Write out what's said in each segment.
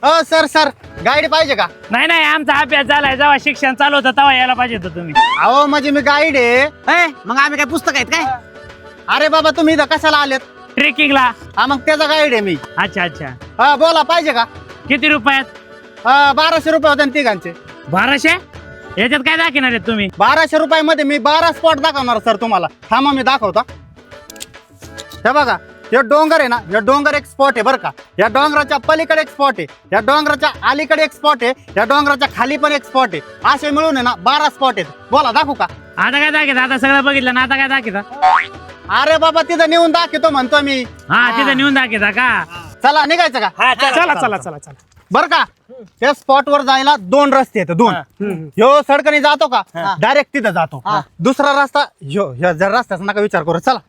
Sir sir guide पाहिजे का? नाही नाही, आमचा अभ्यास झालाय, जेव्हा शिक्षण चालू होतं तेव्हा यायला पाहिजे होतं तुम्ही. अहो म्हणजे मी गाईड आहे. मग आम्ही काय पुस्तक आहेत काय? अरे बाबा तुम्ही इथं कशाला आलेत? ट्रेकिंगला. हा मग त्याचा गाईड आहे मी. अच्छा अच्छा. हा बोला पाहिजे का? किती रुपयात? 1200 रुपये होते ना तिघांचे. 1200? याच्यात काय दाखवणार आहेत तुम्ही? 1200 रुपयामध्ये मी 12 स्पॉट दाखवणार सर तुम्हाला. थांबा मी दाखवतो. हे बघा हे डोंगर आहे ना, हे डोंगर एक स्पॉट आहे बरं का. या डोंगराच्या पलीकडे एक स्पॉट आहे, या डोंगराच्या अलीकडे एक स्पॉट आहे, या डोंगराच्या खाली पण एक स्पॉट आहे. असे मिळून आहे ना 12 स्पॉट आहेत. बोला दाखवू का? आता काय दाखवत? आता सगळं बघितलं ना, आता काय दाखवत? अरे बाबा तिथं नेऊन दाखवतो म्हणतो मी. हा तिथे नेऊन दाखवता का? चला निघायचं का? चला चला चला चला. बर का त्या स्पॉट वर जायला 2 रस्ते आहेत. 2 ह्यो सडकने जातो का डायरेक्ट तिथं जातो. दुसरा रस्ता ह्यो जर रस्त्याचा नका विचार करू. चला.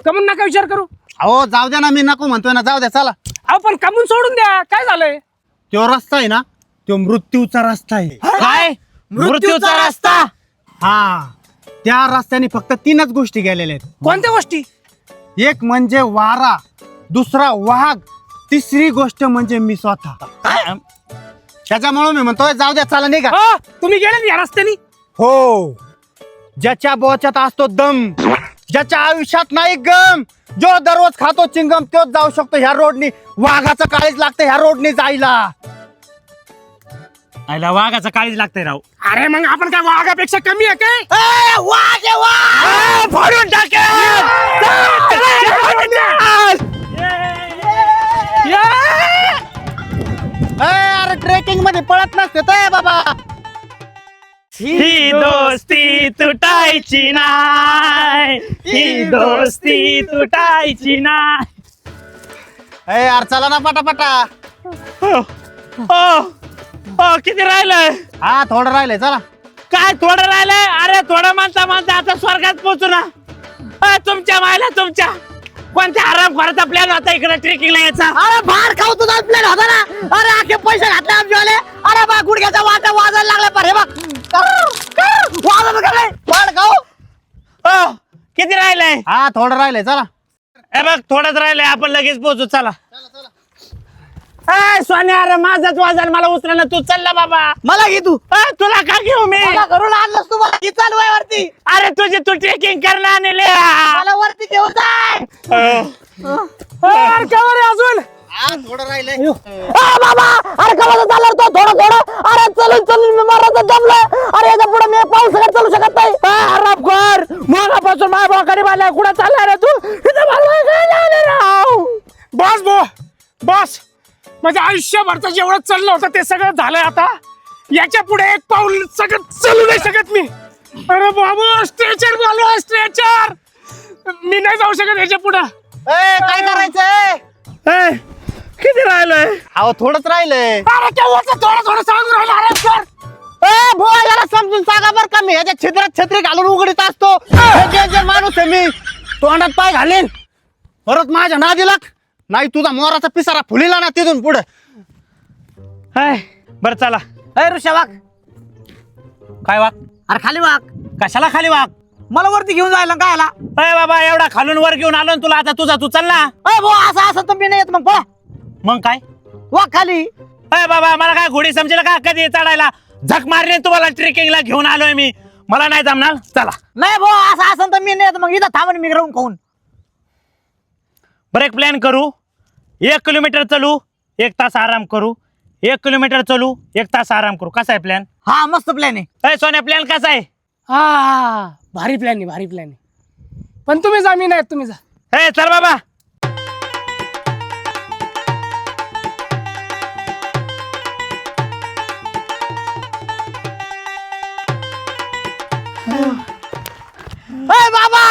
कमून नका विचार करू. अहो जाऊ द्या ना, मी नको म्हणतोय ना, जाऊ द्या चला. अहो पण कमून सोडून द्या, काय झालंय? तो रस्ता आहे ना, तो मृत्यूचा रस्ता आहे. काय? मृत्यूचा रस्ता? हा त्या रस्त्याने फक्त 3च गोष्टी गेलेल्या आहेत. कोणत्या गोष्टी? एक म्हणजे वारा, दुसरा वाघ, तिसरी गोष्ट म्हणजे मी स्वतः. त्याच्यामुळे मी म्हणतोय जाऊ द्या चला निघा. तुम्ही गेले या रस्त्याने? हो. ज्याच्या बोच्यात असतो दम, ज्याच्या आयुष्यात नाही गम, जो दररोज खातो चिंगम तोच जाऊ शकतो ह्या रोडनी. वाघाचं काळीज लागतं ह्या रोडनी जायला. आयला वाघाचं काळीच लागतंय राव. अरे मग आपण काय वाघापेक्षा कमी आहे काय? फोडून अरे ट्रेकिंग मध्ये पळत नसते तर बाबा. ही दोस्ती तुटायची नाही, ही दोस्ती तुटायची नाही. यार चला ना पटापटा. किती राहिलंय? हा थोडं राहिलंय चला. काय थोडं राहिलंय? अरे थोडं म्हणता म्हणता आता स्वर्गात पोहोचू ना. तुमच्या मायला तुमच्या कोणत्या आराम करायचा प्लॅन होता इकडे ट्रेकिंगला यायचा? अरे बाहेर खाऊ तुझा प्लेन होता ना. अरे आखे पैसे घातले आमच्यावाले. अरे बा गुडघ्याचा वाटा वाजायला लागला पारे बघ. वाजत गेले बाहेर खाऊ. किती राहिलंय? हा थोडं राहिलंय चला. ए बघ थोडंच राहिलंय, आपण लगेच पोहोचू. चला. सोन्या अरे माझाच वाजन, मला उचला ना. तू चल ना बाबा. मला घे तू. तुला का घेऊ मी? मला घरून आणलंस तू. मला चालू आहे वरती. अरे तुझी तू ट्रेकिंग करणार आणि मला वरती घेऊन जाय. अजून हा थोडं राहिलंय. बाबा अरे कवा चालणार तो थोडं थोडं. अरे चलून चलून मी मरायचं जमलं. अरे याच्या पुढे मी पाऊल सगळं चालू शकत नाही. आरामखोर मगापासून माझ्या भाकरी बांधल्या. कुठं चालणार रे तू? बस बो बस. माझ्या आयुष्यभरचं जेवढं चाललं होतं ते सगळं झालंय. आता याच्या पुढे एक पाऊल सगळं चालू नाही शकत मी. अरे बाबा स्ट्रेचर बोलवा स्ट्रेचर. मी नाही जाऊ शकत याच्या पुढे. काय करायचंय? किती राहिलंय? अहो थोडंच राहिलंय. अरे केव्हाचं थोडं थोडं सांगून राहिलं. आरामखोर बुवा याला समजून सांगा बरं का, मी ह्याच्या छिद्रात छत्री घालून उघडीत असतो. हे माणूस आहे मी. तोंडात पाय घालेन परत माझ्या नादी लाग नाही. तुझा मोराचा पिसारा फुलीला ना तिथून पुढे. बर चला. ऋषा वाघ. काय वाघ? अरे खाली वाघ. कशाला खाली वाघ? मला वरती घेऊन जायला काय आला? अय बाबा एवढा खालून वर घेऊन आलो ना तुला. आता तुझा तू चल ना. असं असं तर मी नाही येत. मग पळा मग काय? वाघ खाली. अय बाबा मला काय घोडी समजेल का कधी चढायला? झक मारले तुम्हाला ट्रेकिंगला घेऊन आलोय मी. मला नाही जमणार. चला. नाही भाऊ असं असं तर मी नाही येत. मग इथं थांबून मी राहून खाऊन. बरं एक प्लॅन करू. 1 किलोमीटर चलू, 1 तास आराम करू. 1 किलोमीटर चलू, 1 तास आराम करू. कसा आहे प्लॅन? हा मस्त प्लॅन आहे. अय सोन्या प्लॅन कसा आहे? हा भारी प्लॅन आहे, भारी प्लॅन आहे. पण तुम्ही जा, मी नाही येत, तुम्ही जा. ए चल बाबा. बाबा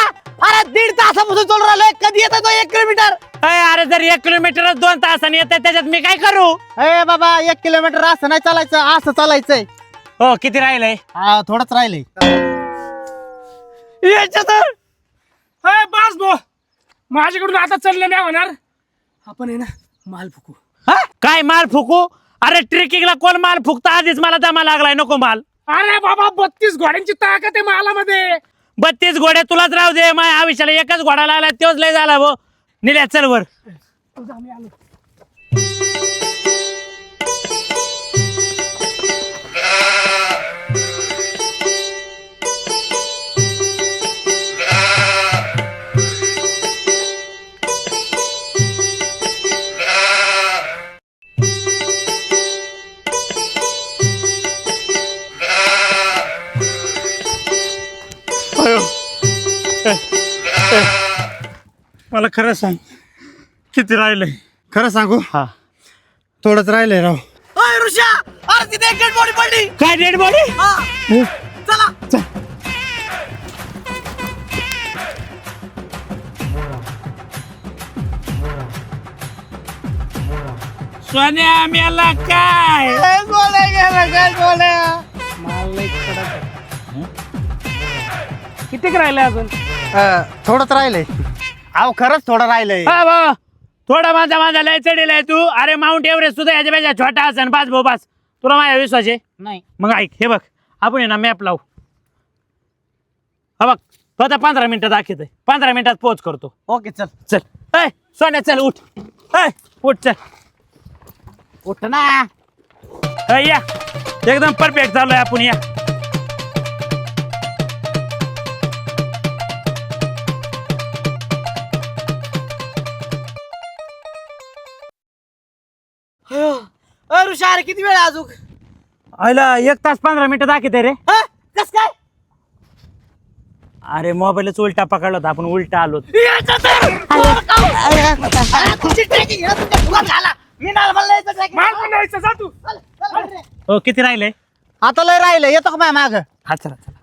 अरे 1.5 तासापासून चालू राहिलोय. कधी येतो तो 1 किलोमीटर? अरे जर 1 किलोमीटर 2 तासांनी येते त्याच्यात मी काय करू? बाबा 1 किलोमीटर असं नाही चालायचं, असं चालायचंय. हो किती राहिलंय? हा थोडंच राहिलंय. बस बो माझ्याकडून आता चाललं नाही होणार. आपण आहे ना माल फुकू. काय माल फुकू? अरे ट्रेकिंगला कोण माल फुकता? आधीच मला दमा लागलाय. नको माल. अरे बाबा 32 घोड्यांची ताकद आहे मालामध्ये. 32 घोड्या तुलाच राहू दे. माझ्या आयुष्याला एकच घोडा लागला तोच लय झाला भो. निल्या चल वर. मला खरं सांग किती राहिलंय खरं सांगू हा थोडंच राहिलंय राव. अय ऋषा, अरे तिथे एक डेड बॉडी पडली. काय डेड बॉडी हा. चला. सोन्या मेला काय किती राहिले अजून? थोडंच राहिलंय. अहो खरंच थोडं राहिलंय. हा भाऊ थोडा माझा माझा लय चढेलाय तू. अरे माउंट एव्हरेस्ट सुद्धा याच्यापेक्षा छोटा असेल. बास भाऊ बास. तुला माझ्या विश्वास आहे नाही. मग ऐक हे बघ आपण आहे ना मॅप लावू. हा बघ तो आता 15 मिनिटात दाखवतोय. 15 मिनिटात पोहोच करतो. ओके चल. चल ऐ सोन्या चल उठ. ऐ उठ चल. उठ ना. या एकदम परफेक्ट चाललोय आपण या. अय ऋषा, अरे किती वेळ अजून? आयला 1 तास 15 मिनिटं दाखवते रे. कस काय? अरे मोबाईलच उलटा पकडला होता आपण उलटा आलो. तुमची ट्रेकिंग आहे ना, तुमच्या फुगात घाला. मी नाही मला यायचं ट्रेकिंग. मला पण यायचं, जा तू. चल, चल, चल रे. हो किती राहिले आता लय राहिलंय. येतो का माझ्या माग? हा चला चला.